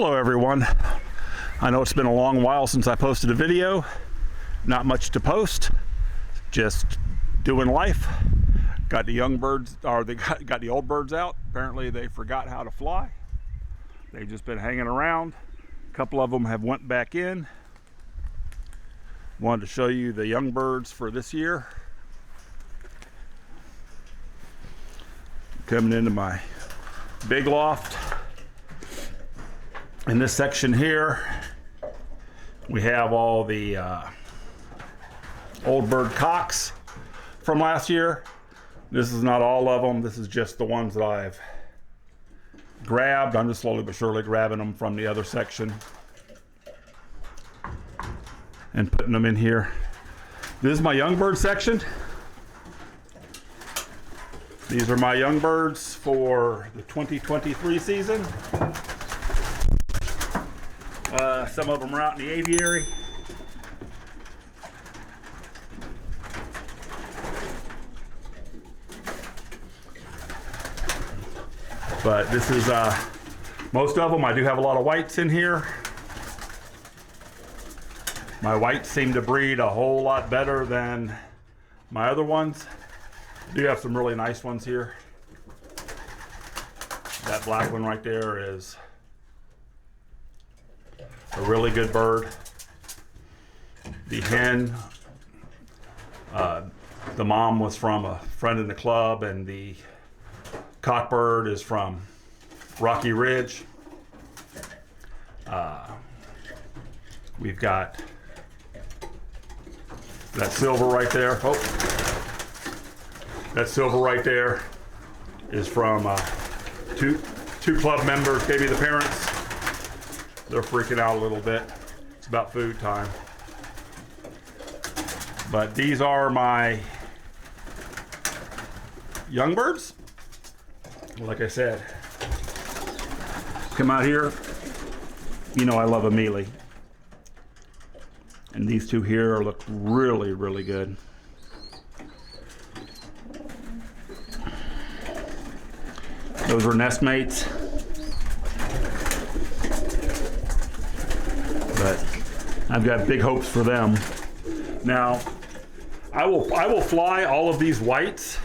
Hello everyone. I know it's been a long while since I posted a video. Not much to post, just doing life. Got the young birds, or they got the old birds out. Apparently they forgot how to fly. They've just been hanging around. A couple of them have went back in. Wanted to show you the young birds for this year. Coming into my big loft. In this section here, we have all the old bird cocks from last year. This is not all of them. This is just the ones that I've grabbed. I'm just slowly but surely grabbing them from the other section and putting them in here. This is my young bird section. These are my young birds for the 2023 season. Some of them are out in the aviary. But this is most of them. I do have a lot of whites in here. My whites seem to breed a whole lot better than my other ones. I do have some really nice ones here. That black one right there is a really good bird. The hen, the mom was from a friend in the club, and the cockbird is from Rocky Ridge. We've got that silver right there. Oh, that silver right there is from two club members, maybe the parents. They're freaking out a little bit. It's about food time. But these are my young birds. Like I said, come out here. You know I love a mealy. And these two here look really, really good. Those are nest mates. But I've got big hopes for them. Now, I will fly all of these whites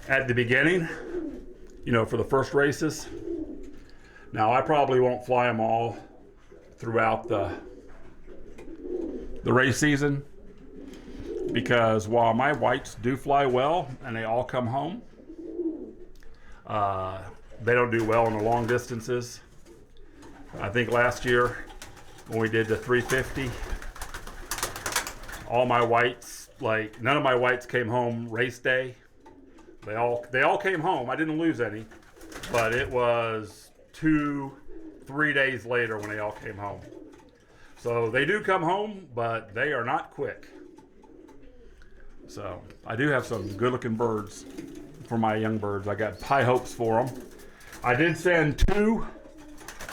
at the beginning, you know, for the first races. Now, I probably won't fly them all throughout the race season, because while my whites do fly well and they all come home, they don't do well in the long distances. I think last year when we did the 350, all my whites, like none of my whites came home race day. They all came home. I didn't lose any, but it was 2-3 days later when they all came home. So they do come home, but they are not quick. So I do have some good looking birds for my young birds. I got high hopes for them. I did send 2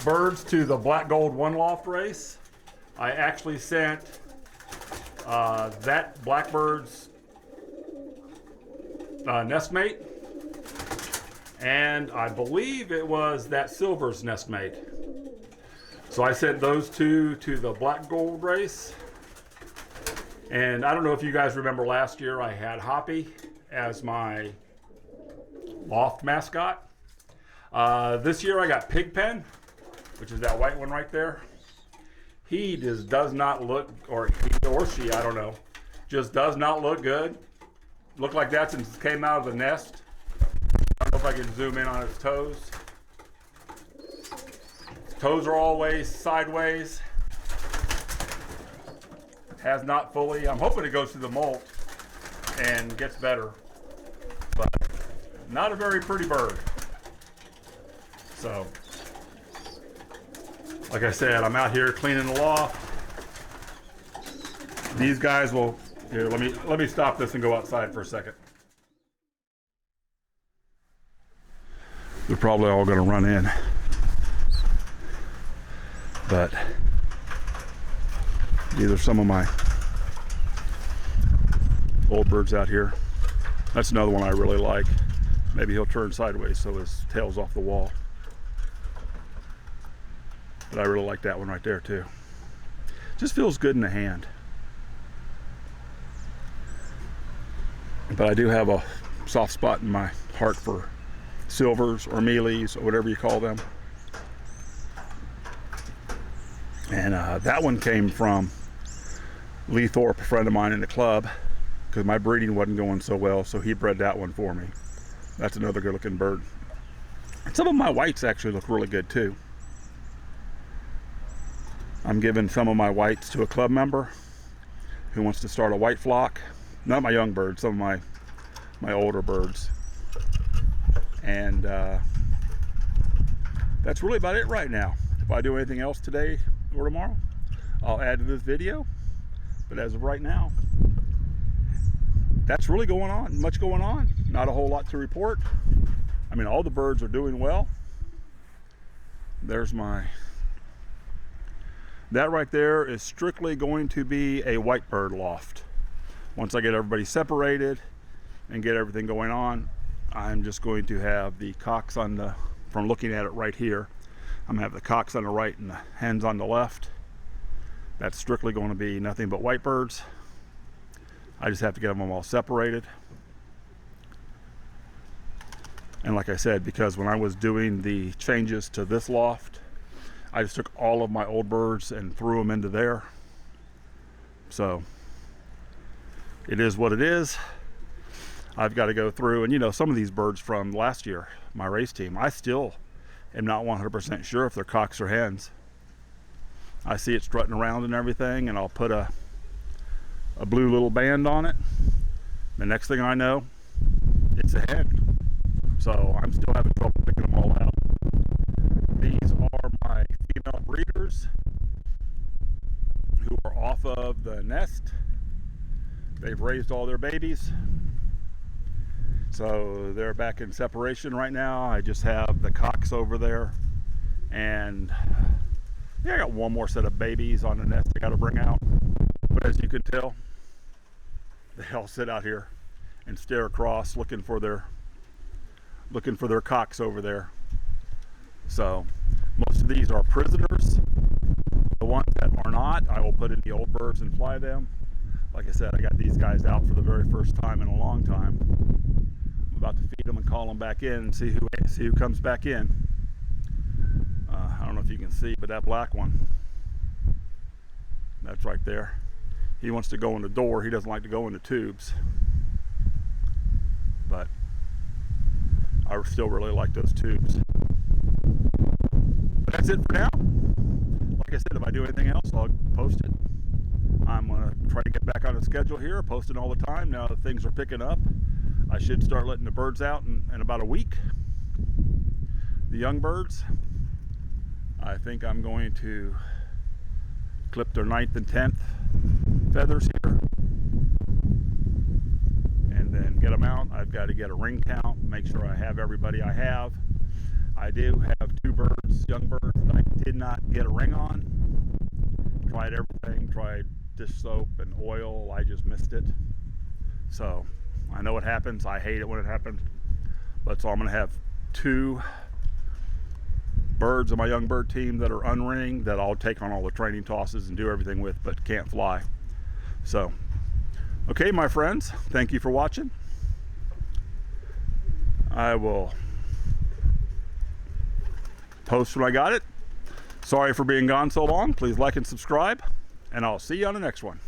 birds to the black gold one loft race. I actually sent that blackbird's nestmate, and I believe it was that silver's nestmate. So I sent those 2 to the black gold race. And I don't know if you guys remember last year I had Hoppy as my loft mascot. This year I got Pigpen, which is that white one right there. He just does not look, or he or she, I don't know, just does not look good. Looked like that since it came out of the nest. I don't know if I can zoom in on its toes. Its toes are always sideways. Has not fully, I'm hoping it goes through the molt and gets better, but not a very pretty bird. So, like I said, I'm out here cleaning the loft. These guys will, here, let me stop this and go outside for a second. They're probably all gonna run in, but these are some of my old birds out here. That's another one I really like. Maybe he'll turn sideways so his tail's off the wall. But I really like that one right there too. Just feels good in the hand. But I do have a soft spot in my heart for silvers or mealies or whatever you call them. And that one came from Lee Thorpe, a friend of mine in the club, because my breeding wasn't going so well, so he bred that one for me. That's another good looking bird. And some of my whites actually look really good too. I'm giving some of my whites to a club member who wants to start a white flock. Not my young birds, some of my older birds. And that's really about it right now. If I do anything else today or tomorrow, I'll add to this video. But as of right now, that's really going on. Much going on. Not a whole lot to report. I mean, all the birds are doing well. There's my... That right there is strictly going to be a white bird loft. Once I get everybody separated and get everything going on, I'm just going to have the cocks on the, from looking at it right here, I'm gonna have the cocks on the right and the hens on the left. That's strictly going to be nothing but white birds. I just have to get them all separated. And like I said, because when I was doing the changes to this loft, I just took all of my old birds and threw them into there. So it is what it is. I've got to go through, and you know, some of these birds from last year, my race team, I still am not 100% sure if they're cocks or hens. I see it strutting around and everything, and I'll put a blue little band on it. The next thing I know, it's a hen. So I'm still having trouble picking them all out. These are my female breeders who are off of the nest. They've raised all their babies. So they're back in separation right now. I just have the cocks over there. And yeah, I got one more set of babies on the nest I got to bring out. But as you can tell, they all sit out here and stare across looking for their cocks over there. So most of these are prisoners. The ones that are not, I will put in the old birds and fly them. Like I said, I got these guys out for the very first time in a long time. I'm about to feed them and call them back in and see who comes back in. I don't know if you can see, but that black one, that's right there. He wants to go in the door. He doesn't like to go in the tubes. But I still really like those tubes. But that's it for now. Like I said, if I do anything else, I'll post it. I'm going to try to get back on the schedule here, posting all the time. Now that things are picking up, I should start letting the birds out in about a week. The young birds, I think I'm going to clip their 9th and 10th feathers here and then get them out. I've got to get a ring count, make sure I have everybody I have. I do have 2 birds, young birds, that I did not get a ring on. Tried everything, tried dish soap and oil, I just missed it. So I know it happens. I hate it when it happens. But so I'm going to have 2 birds on my young bird team that are unringed that I'll take on all the training tosses and do everything with, but can't fly. So, okay, my friends, thank you for watching. I will post when I got it. Sorry for being gone so long. Please like and subscribe, and I'll see you on the next one.